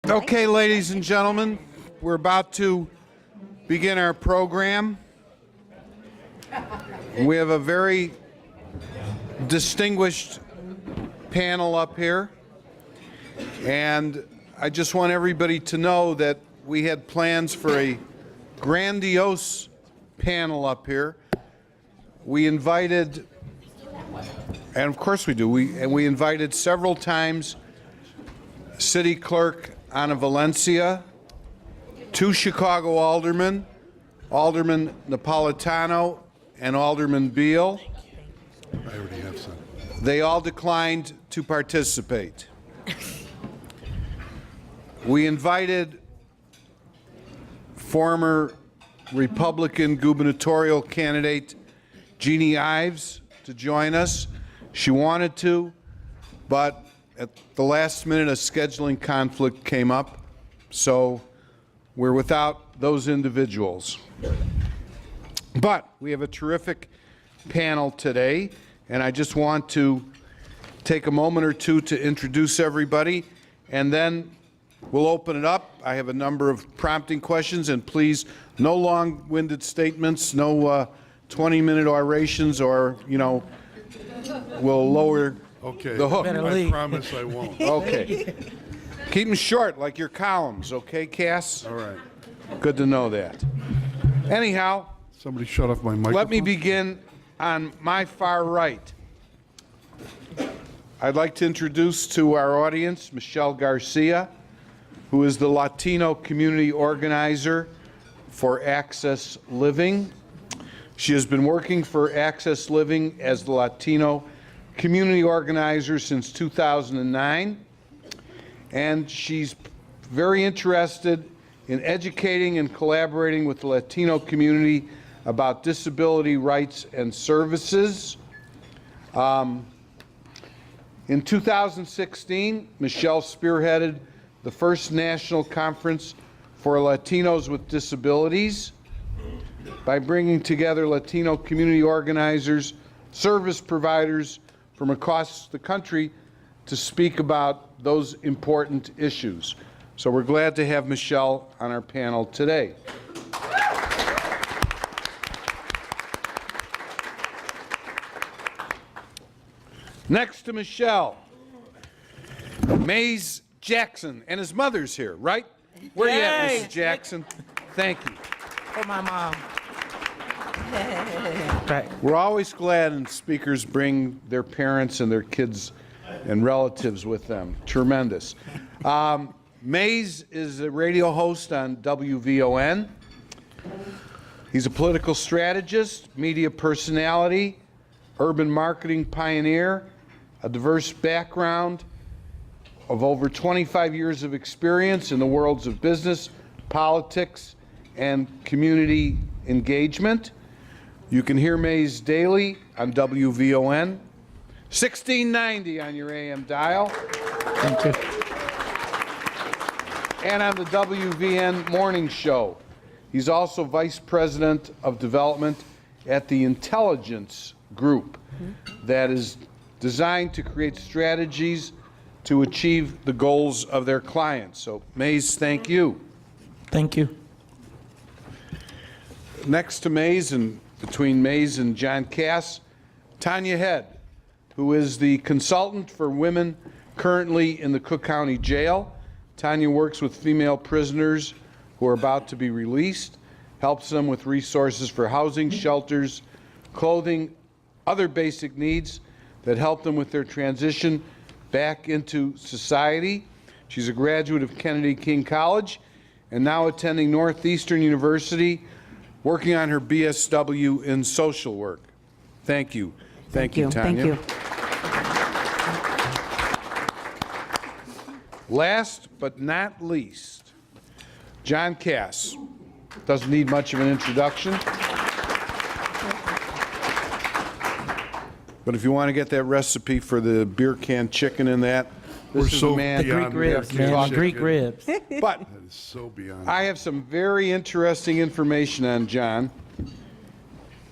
Okay, ladies and gentlemen, we're about to begin our program. We have a very distinguished panel up here, and I just want everybody to know that we had plans for a grandiose panel up here. We invited, and of course we do, we invited several times City Clerk Ana Valencia, two Chicago aldermen, Alderman Napolitano and Alderman Beal. I already have some. They all declined to participate. We invited former Republican gubernatorial candidate Jeannie Ives to join us. She wanted to, but at the last minute a scheduling conflict came up, so we're without those individuals. But we have a terrific panel today, and I just want to take a moment or two to introduce everybody, and then we'll open it up. I have a number of prompting questions, and please, no long-winded statements, no 20-minute orations, or, you know, we'll lower the hook. I promise I won't. Okay. Keep them short, like your columns, okay, Cass? All right. Good to know that. Anyhow, Somebody shut off my microphone. let me begin on my far right. I'd like to introduce to our audience Michelle Garcia, who is the Latino community organizer for Access Living. She has been working for Access Living as the Latino community organizer since 2009, and she's very interested in educating and collaborating with the Latino community about disability rights and services. In 2016, Michelle spearheaded the first national conference for Latinos with disabilities by bringing together Latino community organizers, service providers from across the country to speak about those important issues. So we're glad to have Michelle on our panel today. Next to Michelle, Mays Jackson, and his mother's here, right? Where you at, Mrs. Jackson? Thank you. For my mom. We're always glad when speakers bring their parents and their kids and relatives with them. Tremendous. Mays is a radio host on WVON. He's a political strategist, media personality, urban marketing pioneer, a diverse background of over 25 years of experience in the worlds of business, politics, and community engagement. You can hear Mays daily on WVON, 1690 on your AM dial. Thank you. And on the WVN Morning Show. He's also Vice President of Development at the Intelligence Group that is designed to create strategies to achieve the goals of their clients. So, Mays, thank you. Thank you. Next to Mays, and between Mays and John Cass, Tanya Head, who is the consultant for women currently in the Cook County Jail. Tanya works with female prisoners who are about to be released, helps them with resources for housing, shelters, clothing, other basic needs that help them with their transition back into society. She's a graduate of Kennedy King College and now attending Northeastern University, working on her BSW in social work. Thank you. Thank you, Tanya. Thank you. Last but not least, John Cass. Doesn't need much of an introduction. But if you want to get that recipe for the beer can chicken in that, this is a man. beyond Greek ribs, beer can man. chicken. Greek ribs. But That is so beyond. I have some very interesting information on John.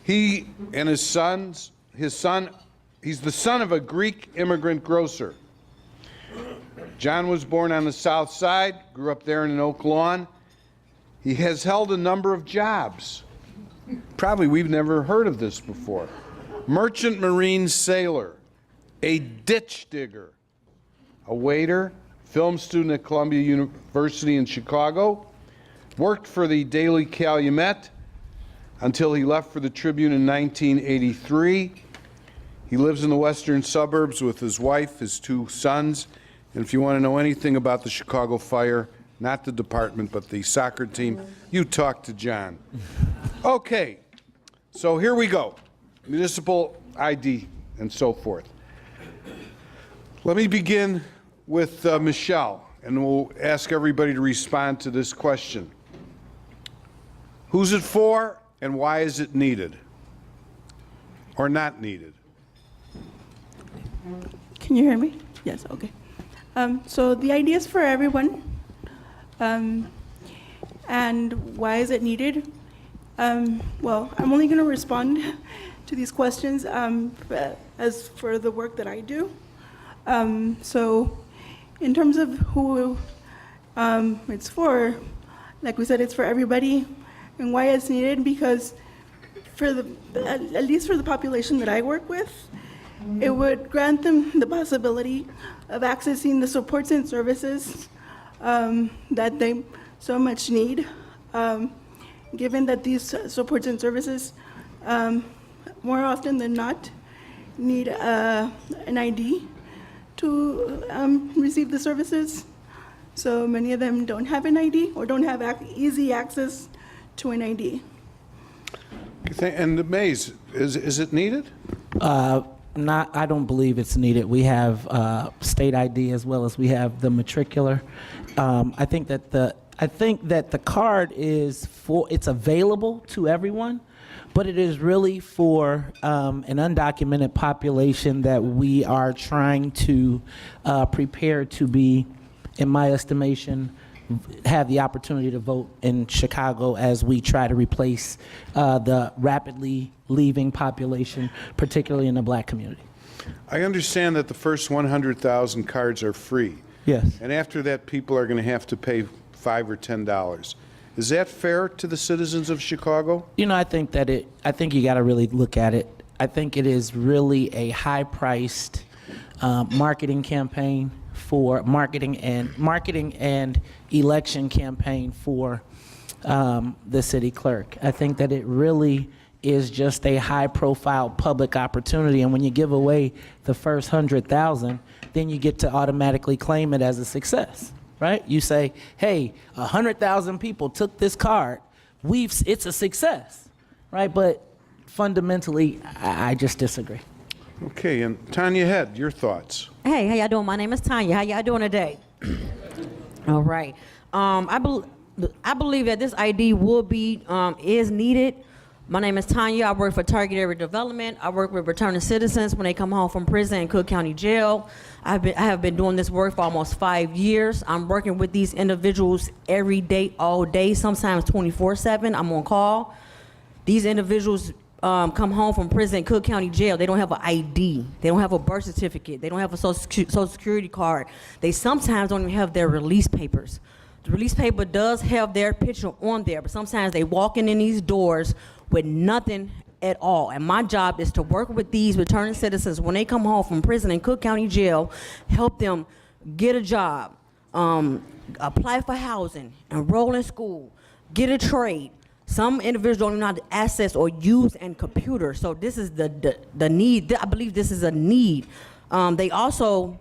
He and his son, he's the son of a Greek immigrant grocer. John was born on the South Side, grew up there in Oak Lawn. He has held a number of jobs. Probably we've never heard of this before. Merchant Marine sailor, a ditch digger, a waiter, film student at Columbia University in Chicago, worked for the Daily Calumet until he left for the Tribune in 1983. He lives in the western suburbs with his wife, his 2 sons, and if you want to know anything about the Chicago Fire, not the department, but the soccer team, you talk to John. Okay, so here we go. Municipal ID and so forth. Let me begin with Michelle, and we'll ask everybody to respond to this question. Who's it for, and why is it needed? Or not needed? Can you hear me? Yes, okay. So the idea is for everyone. And why is it needed? Well, I'm only going to respond to these questions as for the work that I do. So in terms of who it's for, like we said, it's for everybody. And why it's needed, because for at least for the population that I work with, it would grant them the possibility of accessing the supports and services that they so much need, given that these supports and services, more often than not, need an ID to receive the services. So many of them don't have an ID or don't have easy access to an ID. And Mays, is it needed? I don't believe it's needed. We have state ID as well as we have the matricular. I think that the card is it's available to everyone, but it is really for an undocumented population that we are trying to prepare to be, in my estimation, have the opportunity to vote in Chicago as we try to replace the rapidly leaving population, particularly in the black community. I understand that the first 100,000 cards are free. Yes. And after that, people are going to have to pay $5 or $10. Is that fair to the citizens of Chicago? You know, I think you got to really look at it. I think it is really a high-priced marketing campaign for marketing and election campaign for the city clerk. I think that it really is just a high-profile public opportunity, and when you give away the first 100,000, then you get to automatically claim it as a success, right? You say, hey, 100,000 people took this card. It's a success, right? But fundamentally, I just disagree. Okay, and Tanya Head, your thoughts. Hey, how y'all doing? My name is Tanya. How y'all doing today? All right. I believe that this ID is needed. My name is Tanya. I work for Target Area Development. I work with returning citizens when they come home from prison in Cook County Jail. I have been doing this work for almost 5 years. I'm working with these individuals every day, all day, sometimes 24/7. I'm on call. These individuals come home from prison in Cook County Jail. They don't have an ID. They don't have a birth certificate. They don't have a social security card. They sometimes don't even have their release papers. The release paper does have their picture on there, but sometimes they walking in these doors with nothing at all. And my job is to work with these returning citizens when they come home from prison in Cook County Jail, help them get a job, apply for housing, enroll in school, get a trade. Some individuals don't even know how to access or use a computer. So this is the need. I believe this is a need. They come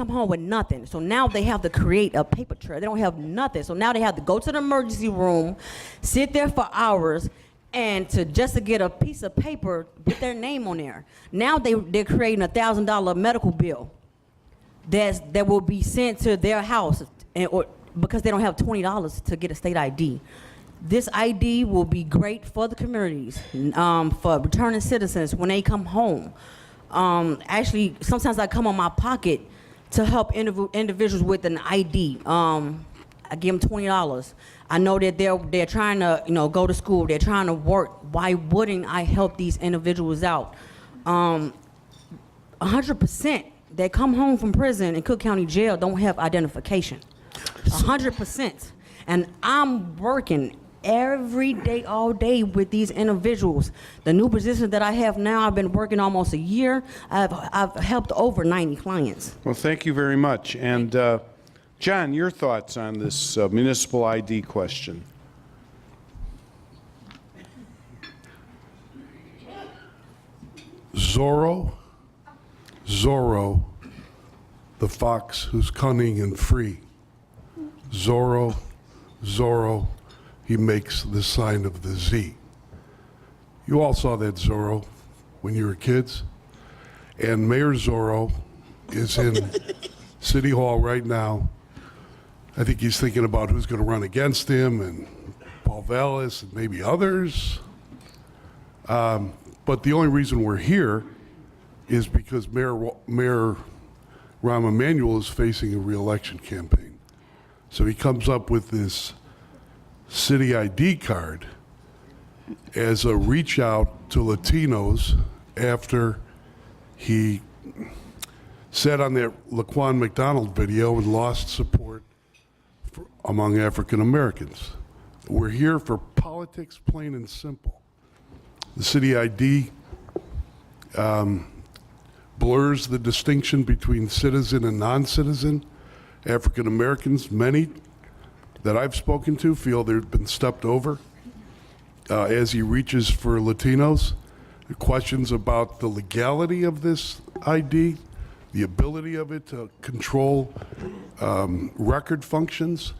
home with nothing. So now they have to create a paper trail. They don't have nothing. So now they have to go to the emergency room, sit there for hours, and just to get a piece of paper with their name on there. Now they're creating a $1,000 medical bill that will be sent to their house because they don't have $20 to get a state ID. This ID will be great for the communities, for returning citizens when they come home. Actually, sometimes I come on my pocket to help individuals with an ID. I give them $20. I know that they're trying to go to school. They're trying to work. Why wouldn't I help these individuals out? 100%. that come home from prison in Cook County Jail don't have identification. 100%. And I'm working every day, all day with these individuals. The new position that I have now, I've been working almost a year. I've helped over 90 clients. Well, thank you very much. And John, your thoughts on this municipal ID question? Zorro, the fox who's cunning and free. Zorro, he makes the sign of the Z. You all saw that Zorro when you were kids. And Mayor Zorro is in City Hall right now. I think he's thinking about who's going to run against him, and Paul Vallis and maybe others. But the only reason we're here is because Mayor Rahm Emanuel is facing a re-election campaign. So he comes up with this city ID card as a reach out to Latinos after he said on that Laquan McDonald video and lost support among African Americans. We're here for politics, plain and simple. The city ID blurs the distinction between citizen and non-citizen. African Americans, many that I've spoken to, feel they've been stepped over as he reaches for Latinos. The questions about the legality of this ID, the ability of it to control record functions.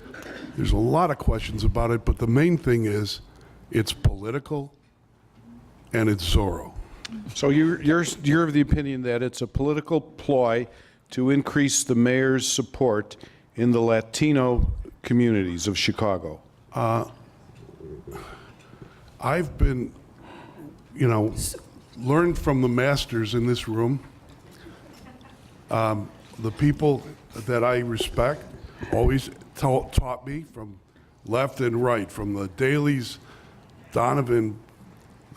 There's a lot of questions about it, but the main thing is it's political and it's Zorro. So you're of the opinion that it's a political ploy to increase the mayor's support in the Latino communities of Chicago? I've been, learned from the masters in this room. The people that I respect always taught me from left and right, from the Dailies, Donovan,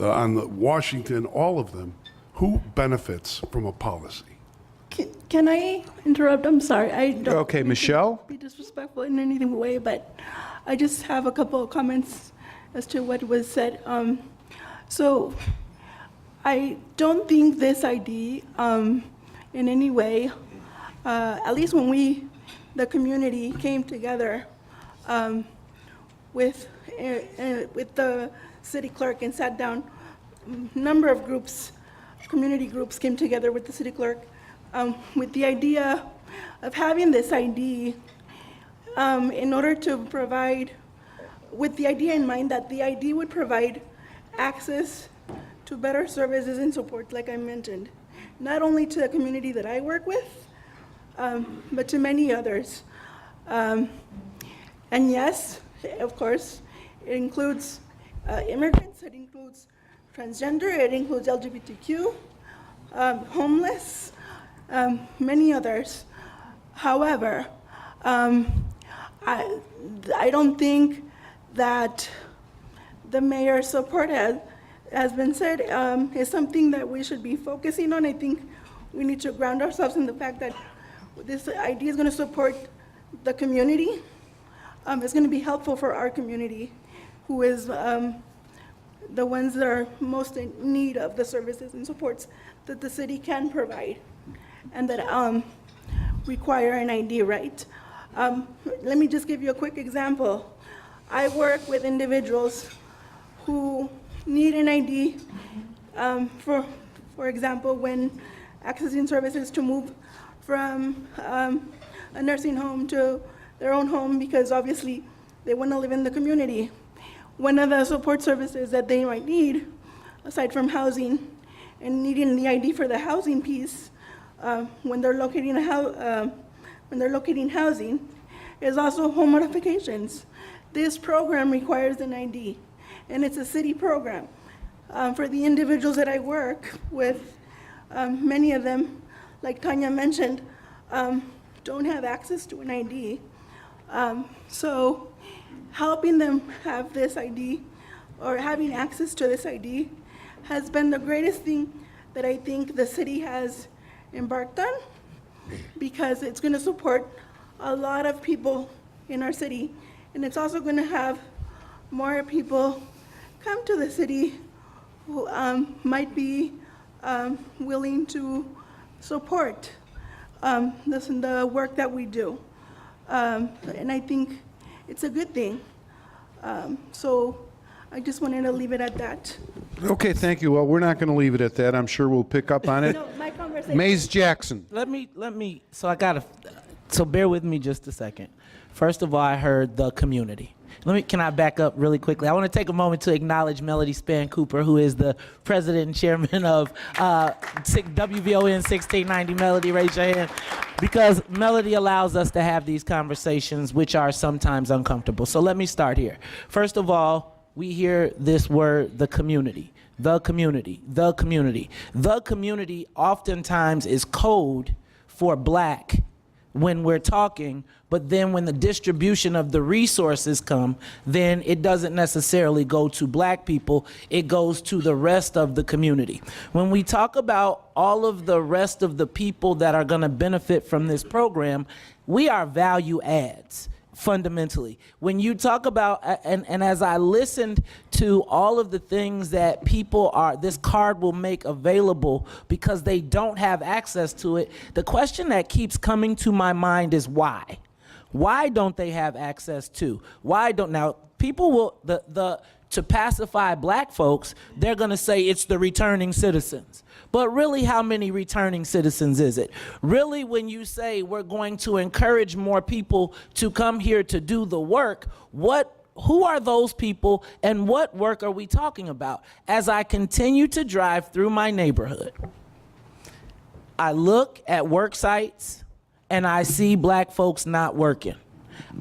on the Washington, all of them, who benefits from a policy? Can I interrupt? I'm sorry. I don't Okay, mean to Michelle? be disrespectful in any way, but I just have a couple of comments as to what was said. So I don't think this ID in any way, at least when the community came together with the city clerk and sat down, a number of groups, community groups came together with the city clerk with the idea of having this ID in order to provide, with the idea in mind that the ID would provide access to better services and support, like I mentioned, not only to the community that I work with, but to many others. And yes, of course, it includes immigrants, it includes transgender, it includes LGBTQ, homeless, many others. However, I don't think that the mayor's support has been said is something that we should be focusing on. I think we need to ground ourselves in the fact that this idea is going to support the community. It's going to be helpful for our community, who is the ones that are most in need of the services and supports that the city can provide, and that require an ID, right? Let me just give you a quick example. I work with individuals who need an ID, for example, when accessing services to move from a nursing home to their own home, because obviously they want to live in the community. One of the support services that they might need, aside from housing and needing the ID for the housing piece, when they're locating housing, is also home modifications. This program requires an ID, and it's a city program. For the individuals that I work with, many of them, like Tanya mentioned, don't have access to an ID. So helping them have this ID, or having access to this ID, has been the greatest thing that I think the city has embarked on. because it's going to support a lot of people in our city, and it's also going to have more people come to the city who might be willing to support the work that we do. And I think it's a good thing. So I just wanted to leave it at that. Okay, thank you. Well, we're not going to leave it at that. I'm sure we'll pick up on it. No, my conversation. Mays Jackson. So bear with me just a second. First of all, I heard the community. Can I back up really quickly? I want to take a moment to acknowledge Melody Span Cooper, who is the president and chairman of WVON 1690. Melody, raise your hand. Because Melody allows us to have these conversations, which are sometimes uncomfortable. So let me start here. First of all, we hear this word, the community. The community, the community. The community oftentimes is code for black when we're talking, but then when the distribution of the resources come, then it doesn't necessarily go to black people, it goes to the rest of the community. When we talk about all of the rest of the people that are gonna benefit from this program, we are value adds. Fundamentally, when you talk about, and as I listened to all of the things that this card will make available because they don't have access to it, the question that keeps coming to my mind is why? Why don't they have access to? Now, people will, to pacify black folks, they're gonna say it's the returning citizens. But really, how many returning citizens is it? Really, when you say we're going to encourage more people to come here to do the work, who are those people and what work are we talking about? As I continue to drive through my neighborhood, I look at work sites and I see black folks not working.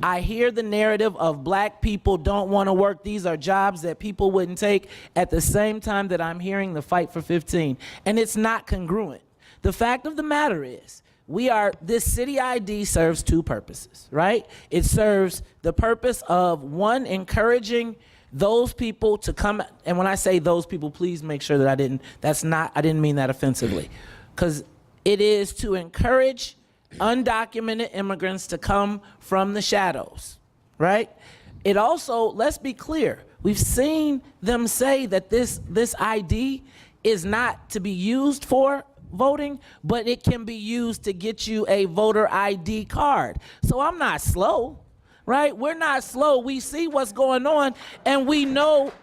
I hear the narrative of black people don't want to work. These are jobs that people wouldn't take at the same time that I'm hearing the fight for 15. And it's not congruent. The fact of the matter is, this city ID serves two purposes, right? It serves the purpose of, one, encouraging those people to come, and when I say those people, please make sure that I didn't mean that offensively, because it is to encourage undocumented immigrants to come from the shadows, right? It also, let's be clear, we've seen them say that this ID is not to be used for voting, but it can be used to get you a voter ID card. So I'm not slow, right? We're not slow. We see what's going on, and we know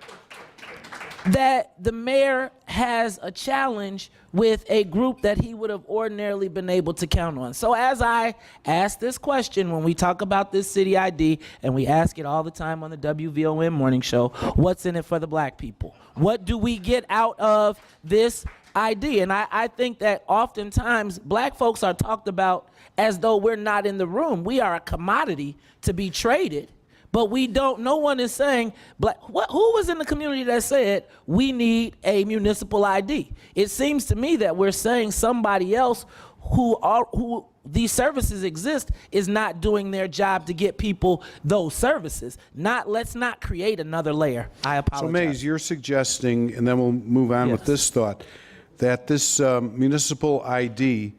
that the mayor has a challenge with a group that he would have ordinarily been able to count on. So as I ask this question, when we talk about this city ID, and we ask it all the time on the WVON morning show, what's in it for the black people? What do we get out of this ID? And I think that oftentimes black folks are talked about as though we're not in the room. We are a commodity to be traded. But no one is saying, who was in the community that said, we need a municipal ID? It seems to me that we're saying somebody else who these services exist is not doing their job to get people those services. Let's not create another layer. I apologize. So Mays, you're suggesting, and then we'll move on with this thought, that this municipal ID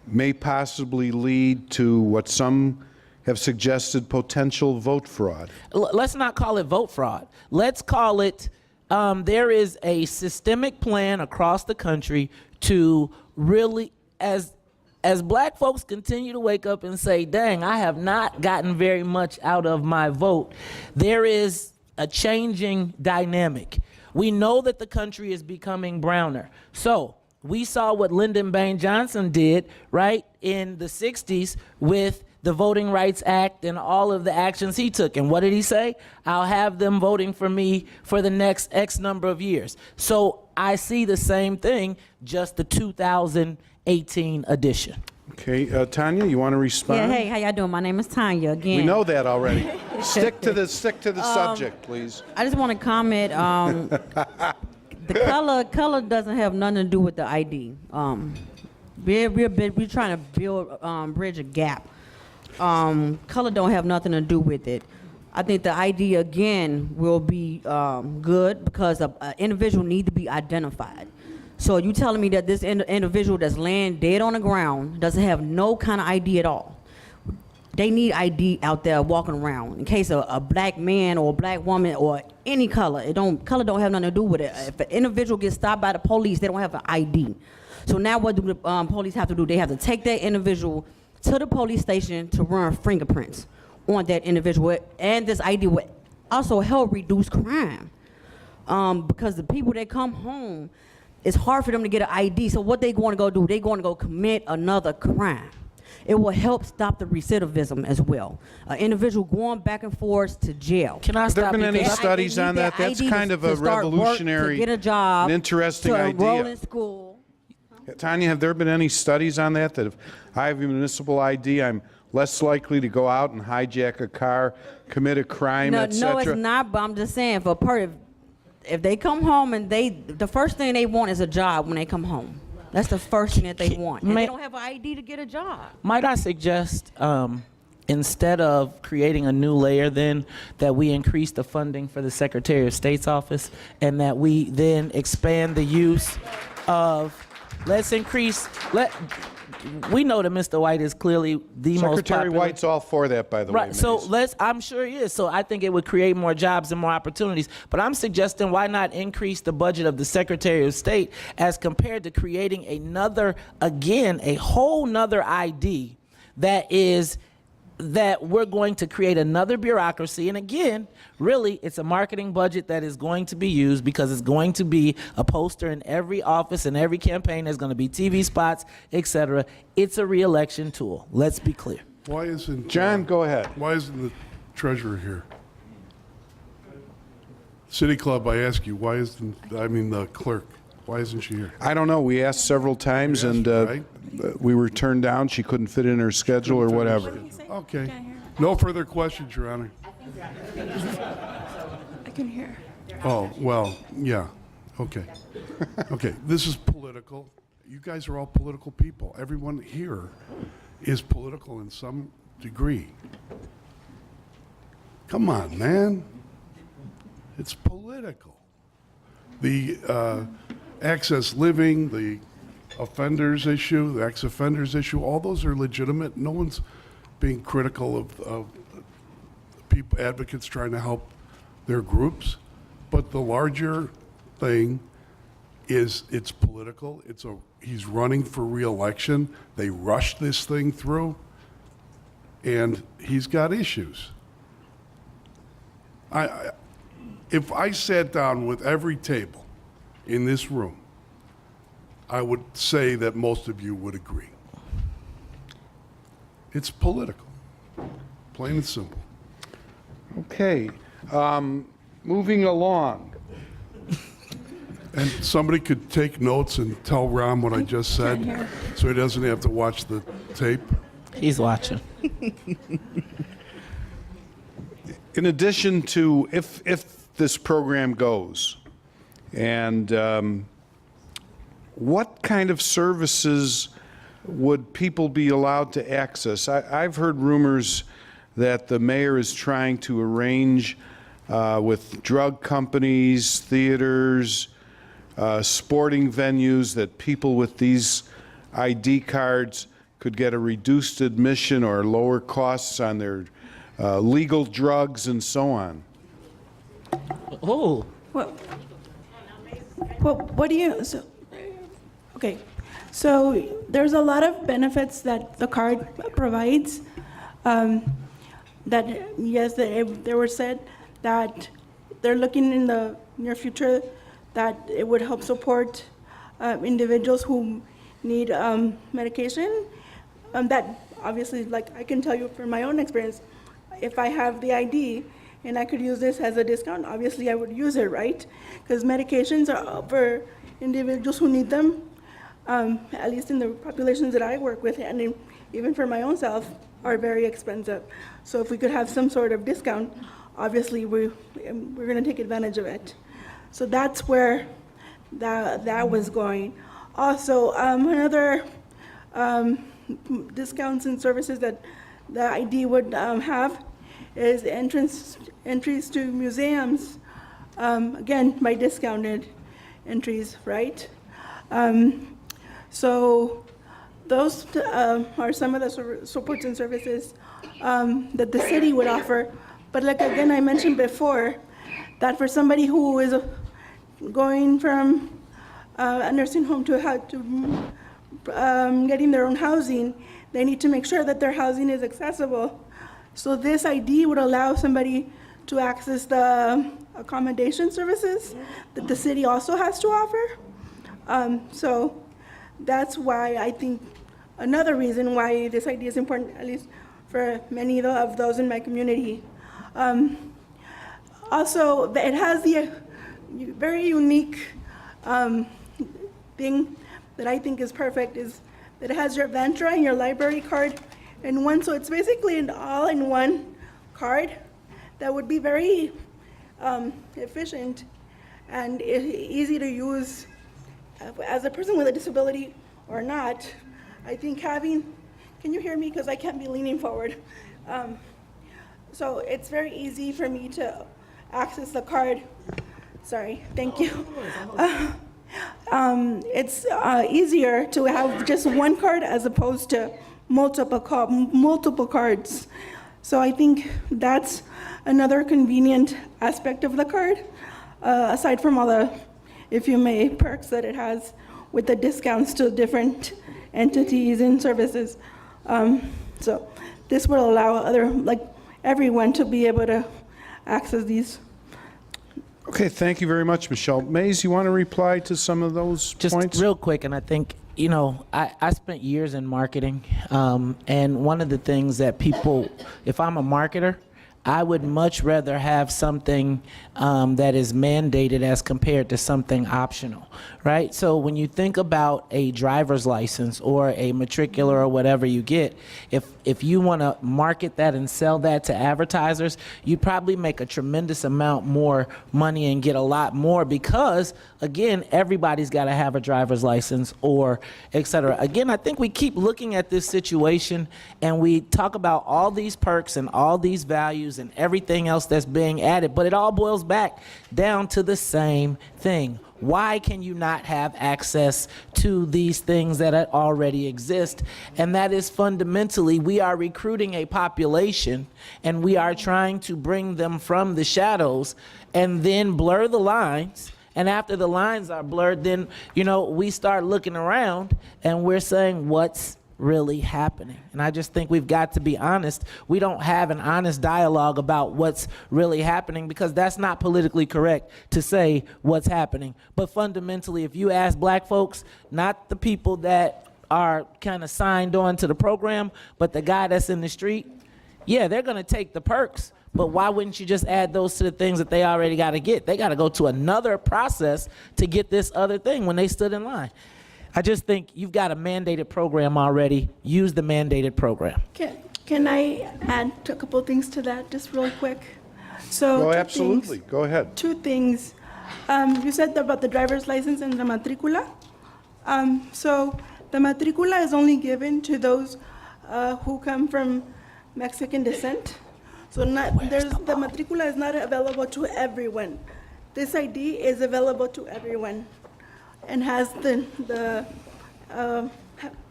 may possibly lead to what some have suggested potential vote fraud. Let's not call it vote fraud. Let's call it, there is a systemic plan across the country to really, as black folks continue to wake up and say, dang, I have not gotten very much out of my vote, there is a changing dynamic. We know that the country is becoming browner. So we saw what Lyndon Baines Johnson did, right, in the 60s with the Voting Rights Act and all of the actions he took. And what did he say? I'll have them voting for me for the next X number of years. So I see the same thing, just the 2018 edition. Okay, Tanya, you want to respond? Yeah, hey, how y'all doing? My name is Tanya again. We know that already. Stick to the subject, please. I just want to comment, the color doesn't have nothing to do with the ID. We're trying to build, bridge a gap. Color don't have nothing to do with it. I think the ID again will be good because an individual need to be identified. So you telling me that this individual that's laying dead on the ground doesn't have no kind of ID at all? They need ID out there walking around in case a black man or a black woman or any color. Color don't have nothing to do with it. If an individual gets stopped by the police, they don't have an ID. So now what do the police have to do? They have to take that individual to the police station to run fingerprints on that individual, and this ID would also help reduce crime. Because the people that come home, it's hard for them to get an ID. So what they going to go do? They going to go commit another crime. It will help stop the recidivism as well. An individual going back and forth to jail. Can I Have there stop been you any there? studies on that? That's kind of a revolutionary, to get a job, an interesting to enroll idea. in school. Tanya, have there been any studies on that if I have a municipal ID, I'm less likely to go out and hijack a car, commit a crime, No, etc.? no, it's not. But I'm just saying, if they come home and the first thing they want is a job when they come home. That's the first thing that they want. And they don't have an ID to get a job. Might I suggest, instead of creating a new layer then, that we increase the funding for the Secretary of State's office and that we then expand the use of, we know that Mr. White is clearly the most Secretary popular. White's all for that, by the way. Right, so Mays. I'm sure he is. So I think it would create more jobs and more opportunities. But I'm suggesting why not increase the budget of the Secretary of State as compared to creating a whole nother ID that we're going to create another bureaucracy. And again, really, it's a marketing budget that is going to be used because it's going to be a poster in every office and every campaign. There's going to be TV spots, etc. It's a re-election tool. Let's be clear. Why isn't John, go ahead. Why isn't the treasurer here? City Club, I ask you, the clerk, why isn't she here? I don't know. We asked several times, and right? we were turned down. She couldn't fit in her schedule or whatever. Okay. No further questions, Your Honor. I can hear. Oh, well, yeah. Okay. Okay, this is political. You guys are all political people. Everyone here is political in some degree. Come on, man. It's political. The access living, the offenders issue, the ex-offenders issue, all those are legitimate. No one's being critical of people, advocates trying to help their groups. But the larger thing is it's political. He's running for re-election. They rushed this thing through, and he's got issues. If I sat down with every table in this room, I would say that most of you would agree. It's political, plain and simple. Okay. Moving along. And somebody could take notes and tell Ron what I just said, so he doesn't have to watch the tape. He's watching. In addition to, if this program goes, and what kind of services would people be allowed to access? I've heard rumors that the mayor is trying to arrange with drug companies, theaters, sporting venues, that people with these ID cards could get a reduced admission or lower costs on their legal drugs and so on. Oh, Well, what do you, okay, so there's a lot of benefits that the card provides. That, yes, they were said that they're looking in the near future that it would help support individuals who need medication. That obviously, like I can tell you from my own experience, if I have the ID and I could use this as a discount, obviously I would use it, right? Because medications are for individuals who need them, at least in the populations that I work with, and even for my own self, are very expensive. So if we could have some sort of discount, obviously we're going to take advantage of it. So that's where that was going. Also, another discounts and services that the ID would have is entries to museums, again, by discounted entries, right? So those are some of the supports and services that the city would offer. But like again, I mentioned before, that for somebody who is going from a nursing home to getting their own housing, they need to make sure that their housing is accessible. So this ID would allow somebody to access the accommodation services that the city also has to offer. So that's why I think another reason why this ID is important, at least for many of those in my community. Also, it has the very unique thing that I think is perfect is that it has your Ventra and your library card in one. So it's basically an all-in-one card that would be very efficient and easy to use as a person with a disability or not. I think having, can you hear me? Because I can't be leaning forward. So it's very easy for me to access the card. Sorry, thank you. It's easier to have just one card as opposed to multiple cards. So I think that's another convenient aspect of the card, aside from all the, if you may, perks that it has with the discounts to different entities and services. So this will allow everyone to be able to access these. Okay, thank you very much, Michelle. Mays, you want to reply to some of those Just points? real quick, and I think, I spent years in marketing, and one of the things that people, if I'm a marketer, I would much rather have something that is mandated as compared to something optional, right? So when you think about a driver's license or a matricular or whatever you get, if you want to market that and sell that to advertisers, you probably make a tremendous amount more money and get a lot more because, again, everybody's got to have a driver's license or et cetera. Again, I think we keep looking at this situation and we talk about all these perks and all these values and everything else that's being added, but it all boils back down to the same thing. Why can you not have access to these things that already exist? And that is fundamentally, we are recruiting a population and we are trying to bring them from the shadows and then blur the lines. And after the lines are blurred, then, we start looking around and we're saying, what's really happening? And I just think we've got to be honest. We don't have an honest dialogue about what's really happening because that's not politically correct to say what's happening. But fundamentally, if you ask black folks, not the people that are kind of signed on to the program, but the guy that's in the street, yeah, they're going to take the perks. But why wouldn't you just add those to the things that they already got to get? They got to go to another process to get this other thing when they stood in line. I just think you've got a mandated program already. Use the mandated program. Can I add a couple of things to that, just real quick? So Oh, absolutely. Go ahead. Two things. You said about the driver's license and the matricula. So the matricula is only given to those who come from Mexican descent. So the matricula is not available to everyone. This ID is available to everyone and has the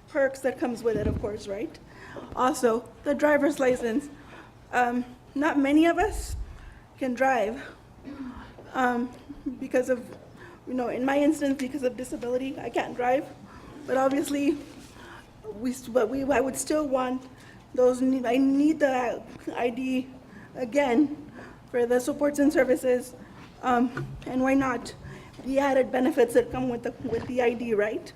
perks that comes with it, of course, right? Also, the driver's license. Not many of us can drive because of, in my instance, because of disability, I can't drive. But obviously, I would still want those. I need the ID again for the supports and services, and why not the added benefits that come with the ID, right?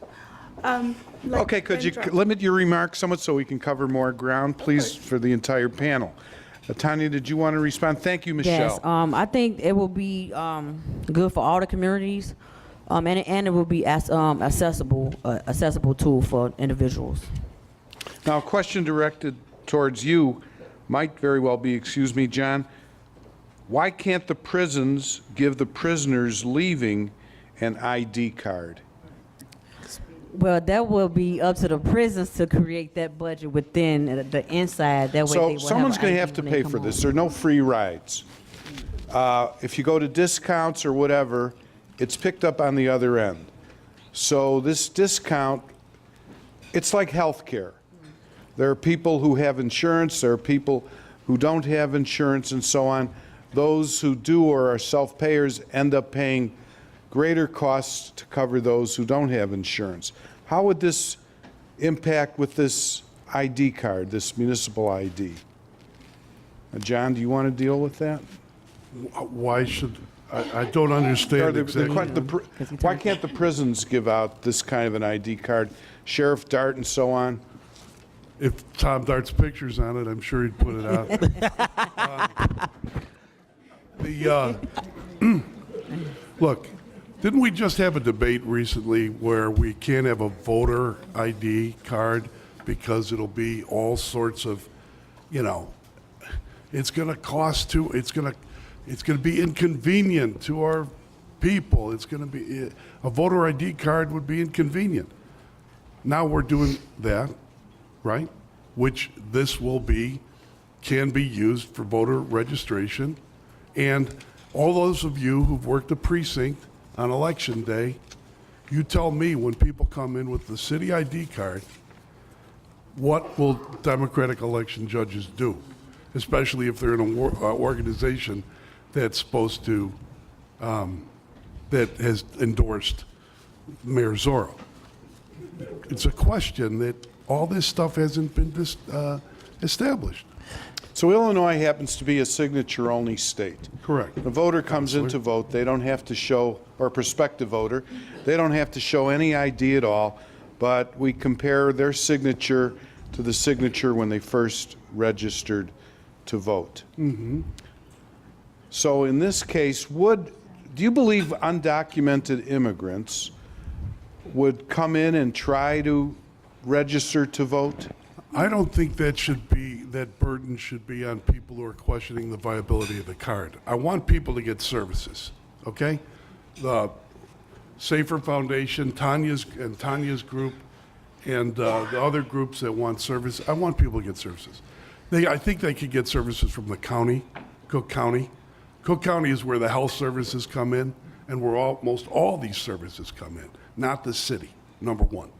Okay, could you limit your remarks somewhat so we can cover more ground, please, for the entire panel? Tanya, did you want to respond? Thank you, Michelle. Yes, I think it will be good for all the communities, and it will be accessible tool for individuals. Now, a question directed towards you might very well be, excuse me, John, why can't the prisons give the prisoners leaving an ID card? Well, that will be up to the prisons to create that budget within the inside. That way they So will someone's going to have to when they pay come for this. home. There are no free rides. If you go to discounts or whatever, it's picked up on the other end. So this discount, it's like health care. There are people who have insurance, there are people who don't have insurance, and so on. Those who do or are self-payers end up paying greater costs to cover those who don't have insurance. How would this impact with this ID card, this municipal ID? John, do you want to deal with that? Why should, I don't understand exactly. Why can't the prisons give out this kind of an ID card? Sheriff Dart and so on? If Tom Dart's picture's on it, I'm sure he'd put it out. Look, didn't we just have a debate recently where we can't have a voter ID card because it'll be all sorts of, it's going to cost too, it's going to be inconvenient to our people. It's going to be, a voter ID card would be inconvenient. Now we're doing that, right? Which this can be used for voter registration. And all those of you who've worked a precinct on election day, you tell me when people come in with the city ID card, what will Democratic election judges do? Especially if they're in an organization that's supposed to, that has endorsed Mayor Zorro. It's a question that all this stuff hasn't been established. So Illinois happens to be a signature-only state. Correct. The voter comes in to vote, they don't have to show, or a prospective voter, they don't have to show any ID at all, but we compare their signature to the signature when they first registered to vote. Mm-hmm. So in this case, do you believe undocumented immigrants would come in and try to register to vote? I don't think that burden should be on people who are questioning the viability of the card. I want people to get services, okay? The Safer Foundation, Tanya's group, and the other groups that want service, I want people to get services. I think they could get services from the county, Cook County. Cook County is where the health services come in, and where almost all these services come in, not the city, number one.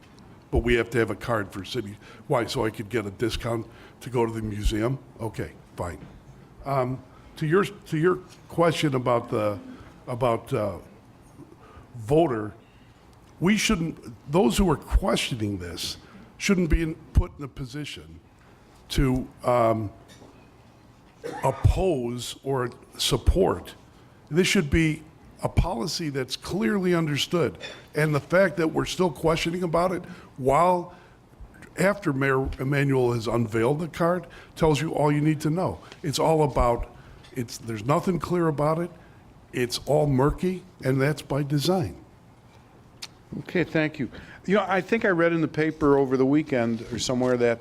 But we have to have a card for city. Why? So I could get a discount to go to the museum? Okay, fine. To your question about voter, we shouldn't. Those who are questioning this shouldn't be put in a position to oppose or support. This should be a policy that's clearly understood. And the fact that we're still questioning about it after Mayor Emanuel has unveiled the card tells you all you need to know. It's all about, there's nothing clear about it. It's all murky, and that's by design. Okay, thank you. I think I read in the paper over the weekend or somewhere that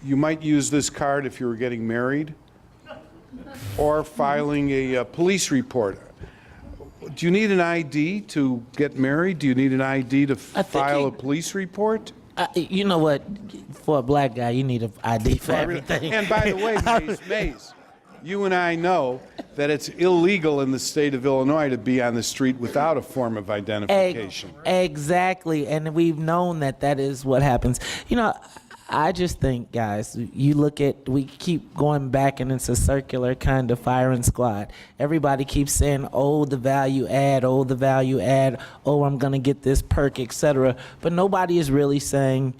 you might use this card if you were getting married or filing a police report. Do you need an ID to get married? Do you need an ID to file a police report? You know what? For a black guy, you need an ID for everything. And by the way, Mays, you and I know that it's illegal in the state of Illinois to be on the street without a form of identification. Exactly, and we've known that is what happens. I just think, guys, we keep going back and it's a circular kind of firing squad. Everybody keeps saying, oh, the value add, oh, I'm going to get this perk, etc. But nobody is really saying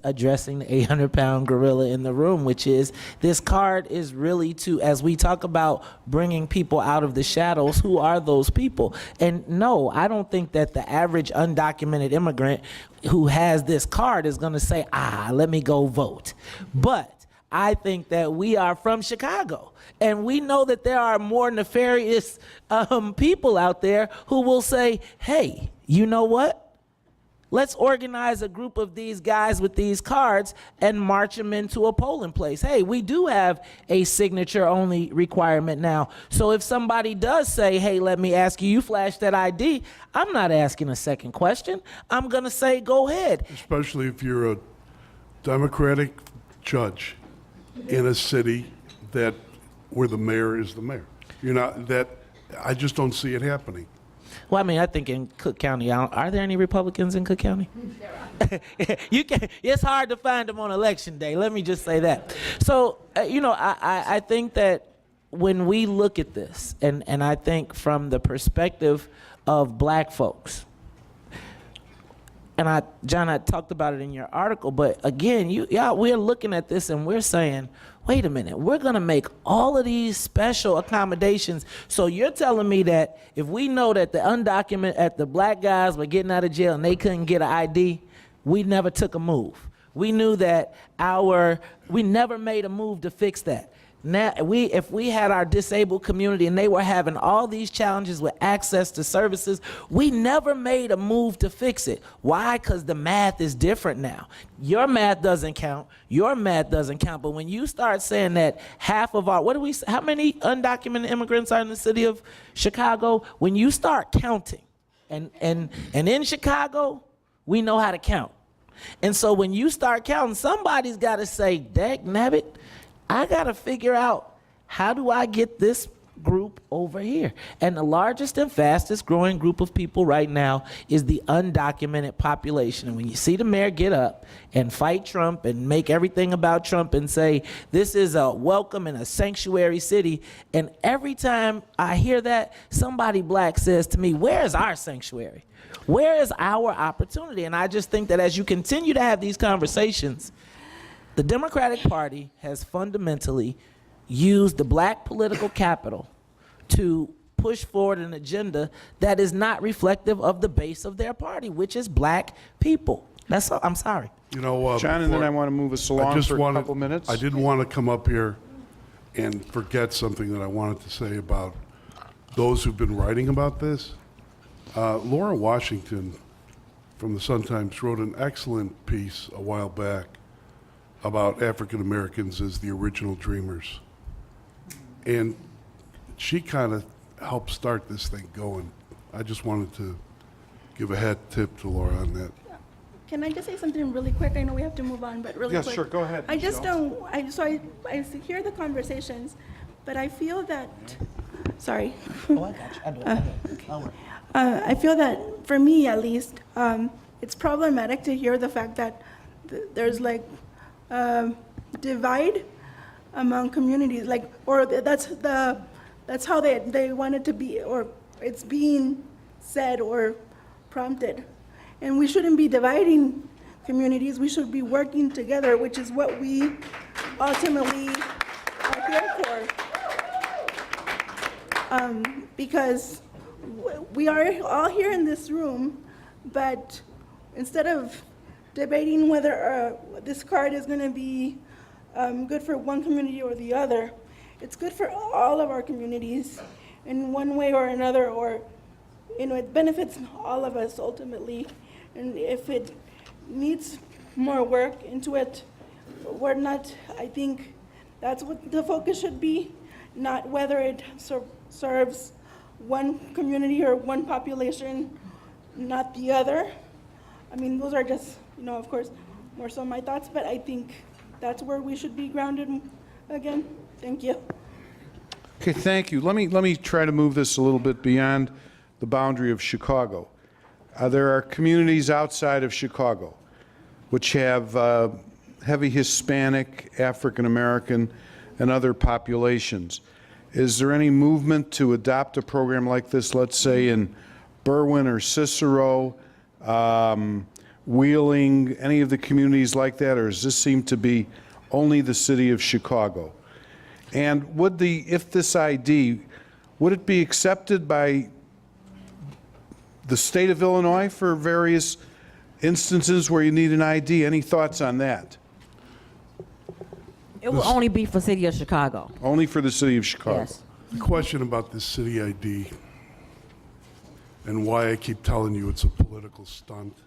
addressing the 800-pound gorilla in the room, which is this card is really as we talk about bringing people out of the shadows, who are those people? And no, I don't think that the average undocumented immigrant who has this card is going to say, let me go vote. But I think that we are from Chicago, and we know that there are more nefarious people out there who will say, hey, you know what? Let's organize a group of these guys with these cards and march them into a polling place. Hey, we do have a signature-only requirement now. So if somebody does say, hey, let me ask you, you flash that ID, I'm not asking a second question. I'm going to say, go ahead. Especially if you're a Democratic judge in a city where the mayor is the mayor. I just don't see it happening. Well, I mean, I think in Cook County, are there any Republicans in Cook County? You can. It's hard to find them on election day. Let me just say that. So, I think that when we look at this, and I think from the perspective of black folks, and John, I talked about it in your article, but again, we're looking at this and we're saying, wait a minute, we're gonna make all of these special accommodations. So you're telling me that if we know that the black guys were getting out of jail and they couldn't get an ID, we never took a move. We knew that we never made a move to fix that. Now, if we had our disabled community and they were having all these challenges with access to services, we never made a move to fix it. Why? Because the math is different now. Your math doesn't count. Your math doesn't count. But when you start saying that half of how many undocumented immigrants are in the city of Chicago? When you start counting, and in Chicago, we know how to count. And so when you start counting, somebody's got to say, dag nabbit, I got to figure out, how do I get this group over here? And the largest and fastest growing group of people right now is the undocumented population. And when you see the mayor get up and fight Trump and make everything about Trump and say, this is a welcome and a sanctuary city, and every time I hear that, somebody black says to me, where's our sanctuary? Where is our opportunity? And I just think that as you continue to have these conversations, the Democratic Party has fundamentally used the black political capital to push forward an agenda that is not reflective of the base of their party, which is black people. That's all. I'm sorry. John, and then I want to move us along for a couple minutes. I didn't want to come up here and forget something that I wanted to say about those who've been writing about this. Laura Washington from the Sun-Times wrote an excellent piece a while back about African Americans as the original dreamers. And she kind of helped start this thing going. I just wanted to give a hat tip to Laura on that. Can I just say something really quick? I know we have to move on, but really quick. Yes, sure, go ahead, I just Michelle. I hear the conversations, but I feel that, sorry. Oh, I got you. I do it. Don't worry. I feel that, for me at least, it's problematic to hear the fact that there's like divide among communities, or that's how they want it to be, or it's being said or prompted. And we shouldn't be dividing communities. We should be working together, which is what we ultimately are here for. Because we are all here in this room, but instead of debating whether this card is going to be good for one community or the other, it's good for all of our communities in one way or another, or it benefits all of us ultimately. And if it needs more work into it, I think that's what the focus should be, not whether it serves one community or one population, not the other. I mean, those are just, of course, more so my thoughts, but I think that's where we should be grounded again. Thank you. Okay, thank you. Let me try to move this a little bit beyond the boundary of Chicago. There are communities outside of Chicago which have heavy Hispanic, African American, and other populations. Is there any movement to adopt a program like this, let's say in Berwyn or Cicero, Wheeling, any of the communities like that, or does this seem to be only the city of Chicago? And if this ID, would it be accepted by the state of Illinois for various instances where you need an ID? Any thoughts on that? It will only be for city of Chicago. Only for the city of Chicago? Yes. The question about this city ID and why I keep telling you it's a political stunt,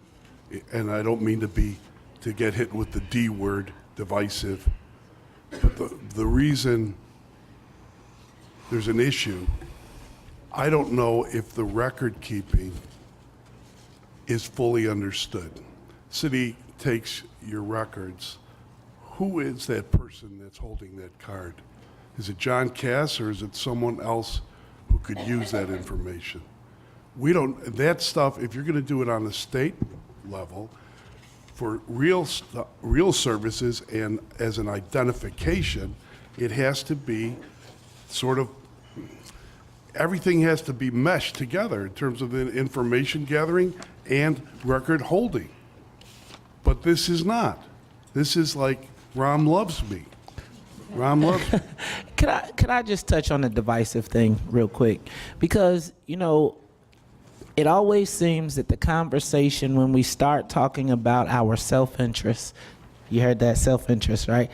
and I don't mean to get hit with the D word, divisive, but the reason there's an issue, I don't know if the record keeping is fully understood. City takes your records. Who is that person that's holding that card? Is it John Cass, or is it someone else who could use that information? We don't, that stuff, if you're going to do it on the state level, for real services and as an identification, it has to be sort of, everything has to be meshed together in terms of the information gathering and record holding. But this is not. This is like, Rom loves me. Rom loves me. Could I just touch on the divisive thing real quick? Because, you know, it always seems that the conversation when we start talking about our self-interest, you heard that, self-interest, right?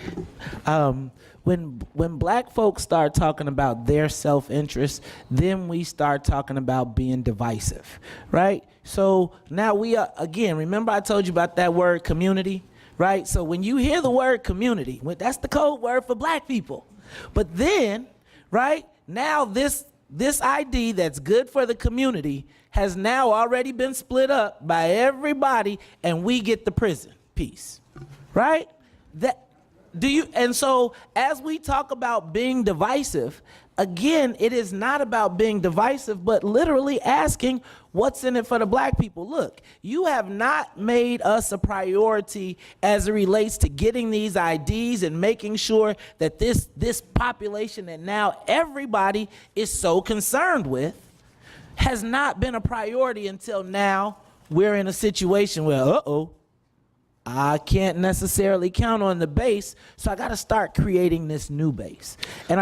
When black folks start talking about their self-interest, then we start talking about being divisive, right? So now we are, again, remember I told you about that word community, right? So when you hear the word community, that's the code word for black people. But then, right, now this ID that's good for the community has now already been split up by everybody, and we get the prison piece, right? And so as we talk about being divisive, again, it is not about being divisive, but literally asking what's in it for the black people. Look, you have not made us a priority as it relates to getting these IDs and making sure that this population that now everybody is so concerned with has not been a priority until now we're in a situation where, I can't necessarily count on the base, so I got to start creating this new base. And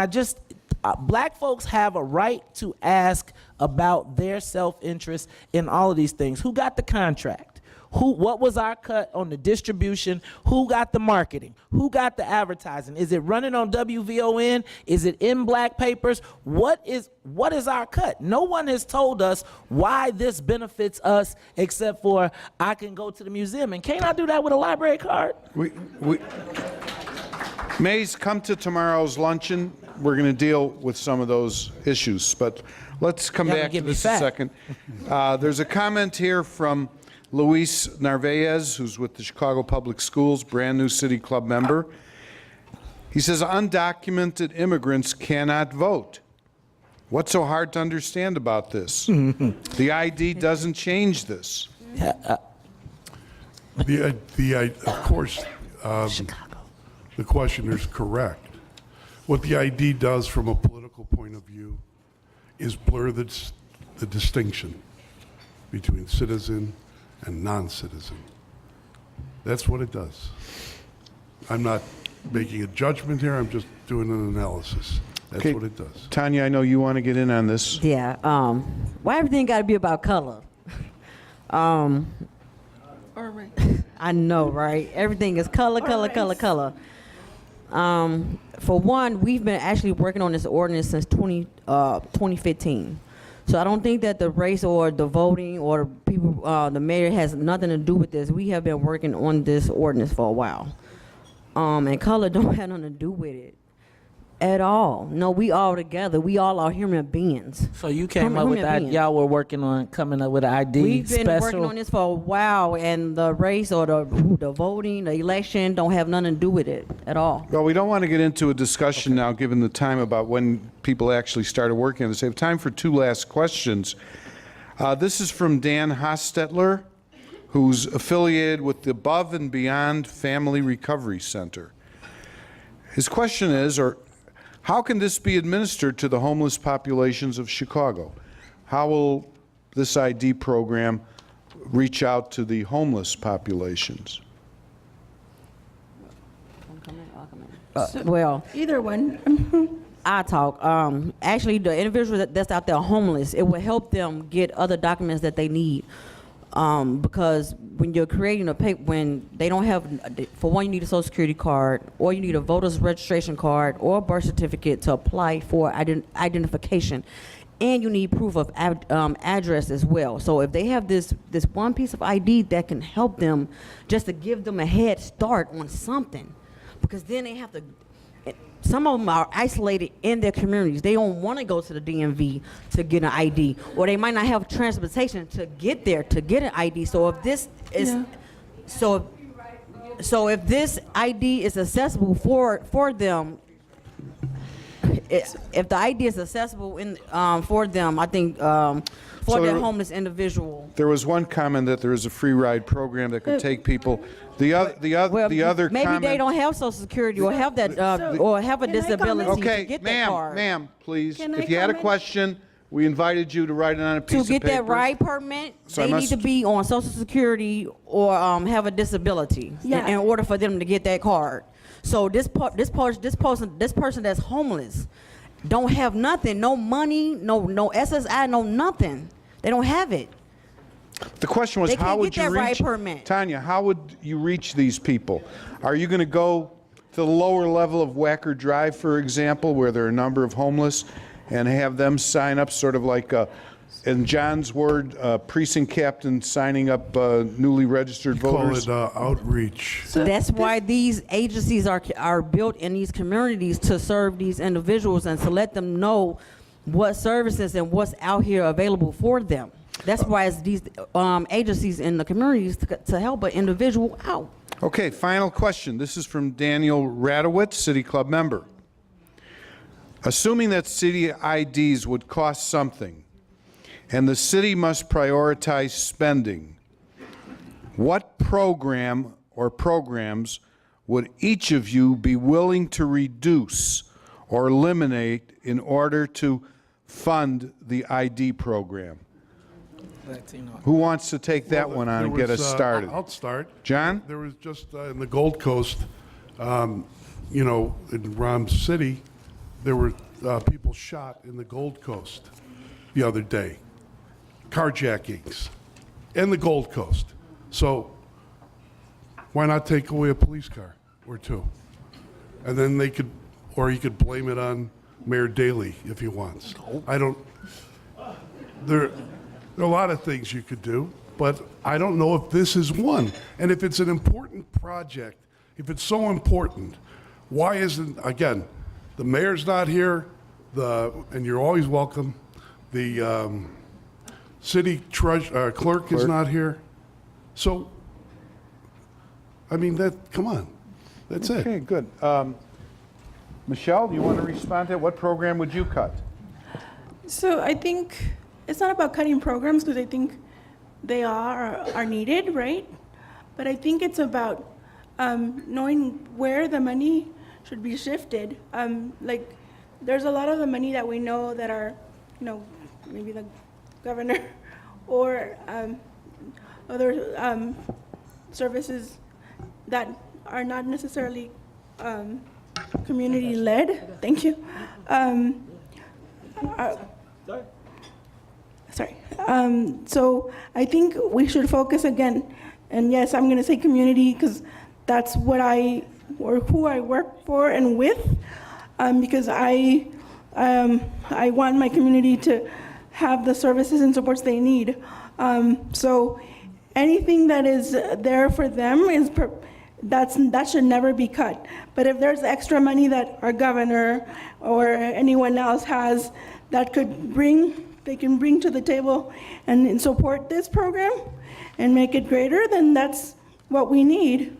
black folks have a right to ask about their self-interest in all of these things. Who got the contract? What was our cut on the distribution? Who got the marketing? Who got the advertising? Is it running on WVON? Is it in black papers? What is our cut? No one has told us why this benefits us except for I can go to the museum. And can't I do that with a library card? Mays, come to tomorrow's luncheon. We're going to deal with some of those issues, but let's come back to this a second. There's a comment here from Luis Narvaez, who's with the Chicago Public Schools, brand new City Club member. He says, undocumented immigrants cannot vote. What's so hard to understand about this? The ID doesn't change this. Of course, the questioner is correct. What the ID does from a political point of view is blur the distinction between citizen and non-citizen. That's what it does. I'm not making a judgment here, I'm just doing an analysis. That's Okay. what it does. Tanya, I know you want to get in on this. Yeah. Why everything got to be about color? All right. I know, right? Everything is color. For one, we've been actually working on this ordinance since 2015. So I don't think that the race or the voting or people, the mayor has nothing to do with this. We have been working on this ordinance for a while. And color don't have nothing to do with it at all. No, we all together. We all are human beings. So you came up with Human that. beings. Y'all were working on coming up with an ID We've been special. working on this for a while, and the race or the voting, the election don't have nothing to do with it at all. Well, we don't want to get into a discussion now, given the time, about when people actually started working on this. I have time for two last questions. This is from Dan Hostetler, who's affiliated with the Above and Beyond Family Recovery Center. His question is, how can this be administered to the homeless populations of Chicago? How will this ID program reach out to the homeless populations? Well, Either one. I talk. Actually, the individuals that's out there homeless, it will help them get other documents that they need. Because when you're creating a paper, when they don't have, for one, you need a social security card, or you need a voter's registration card, or a birth certificate to apply for identification, and you need proof of address as well. So if they have this one piece of ID that can help them, just to give them a head start on something, because then they have to. Some of them are isolated in their communities. They don't want to go to the DMV to get an ID, or they might not have transportation to get there to get an ID. So if this is, Yeah. so if this ID is accessible for them, if the ID is accessible for them, I think for So the there- homeless individual. There was one comment that there was a free ride program that could take people. The other Maybe comment. they don't have Social Security or have that or have a Can I comment? disability to Okay, get that card. ma'am, please. Can I If you had a comment? question, we invited you to write it on a piece To of paper. get that ride permit, So I they need must- to be on Social Security or have a disability Yeah. in order for them to get that card. So this person that's homeless don't have nothing, no money, no SSI, no nothing. They don't have it. The question was, They how can't would get you that ride reach? permit. Tanya, how would you reach these people? Are you going to go to the lower level of Wacker Drive, for example, where there are a number of homeless, and have them sign up, sort of like, in John's word, precinct captain signing up newly registered Call voters? it outreach. That's why these agencies are built in these communities to serve these individuals and to let them know what services and what's out here available for them. That's why it's these agencies in the communities to help an individual out. Okay, final question. This is from Daniel Radowitz, City Club member. Assuming that city IDs would cost something, and the city must prioritize spending, what program or programs would each of you be willing to reduce or eliminate in order to fund the ID program? Who wants to take that one on and get us started? I'll start. John? There was just in the Gold Coast, in Ram City, there were people shot in the Gold Coast the other day. Carjackings in the Gold Coast. So why not take away a police car or two? And then he could blame it on Mayor Daley if he wants. There are a lot of things you could do, but I don't know if this is one. And if it's an important project, if it's so important, why isn't, again, the mayor's not here, and you're always welcome, the city clerk is not here. So, I mean, come on, that's it. Okay, good. Michelle, do you want to respond to that? What program would you cut? So I think it's not about cutting programs because I think they are needed, right? But I think it's about knowing where the money should be shifted. Like, there's a lot of the money that we know that are, maybe the governor or other services that are not necessarily community-led. Thank you. Sorry. So I think we should focus again, and yes, I'm going to say community because that's what or who I work for and with, because I want my community to have the services and supports they need. So anything that is there for them that should never be cut. But if there's extra money that our governor or anyone else has that they can bring to the table and support this program and make it greater, then that's what we need.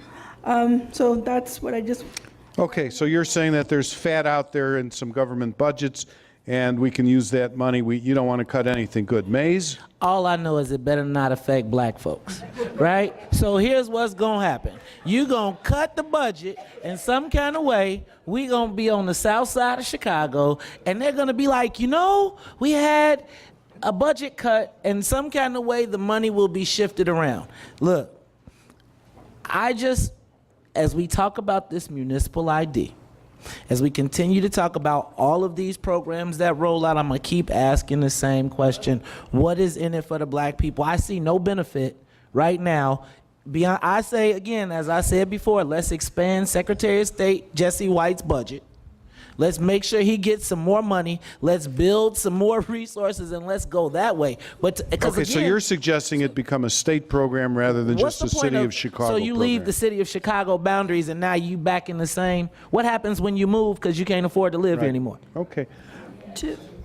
So that's what I just. Okay, so you're saying that there's fat out there in some government budgets, and we can use that money. You don't want to cut anything. Good. Mays? All I know is it better not affect black folks, right? So here's what's going to happen. You're going to cut the budget in some kind of way. We're going to be on the south side of Chicago, and they're going to be like, we had a budget cut, and some kind of way the money will be shifted around. Look, as we talk about this municipal ID, as we continue to talk about all of these programs that roll out, I'm going to keep asking the same question. What is in it for the black people? I see no benefit right now. I say again, as I said before, let's expand Secretary of State Jesse White's budget. Let's make sure he gets some more money. Let's build some more resources, and let's go that way. Okay, so you're suggesting it become a state program rather than just a City of Chicago So you leave the City of Chicago boundaries, and now you back in the same. What happens when you move because you can't afford to live here anymore? Okay.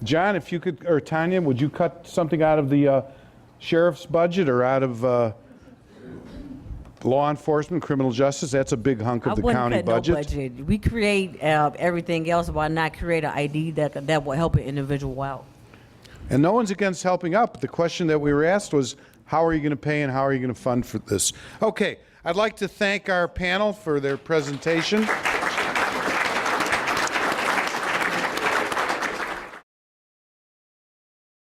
John, if you could, or Tanya, would you cut something out of the sheriff's budget or out of Law enforcement, criminal justice, that's a big hunk of the county I wouldn't cut budget. no budget. We create everything else. Why not create an ID that will help an individual out? And no one's against helping out, but the question that we were asked was, how are you going to pay and how are you going to fund for this? Okay, I'd like to thank our panel for their presentation.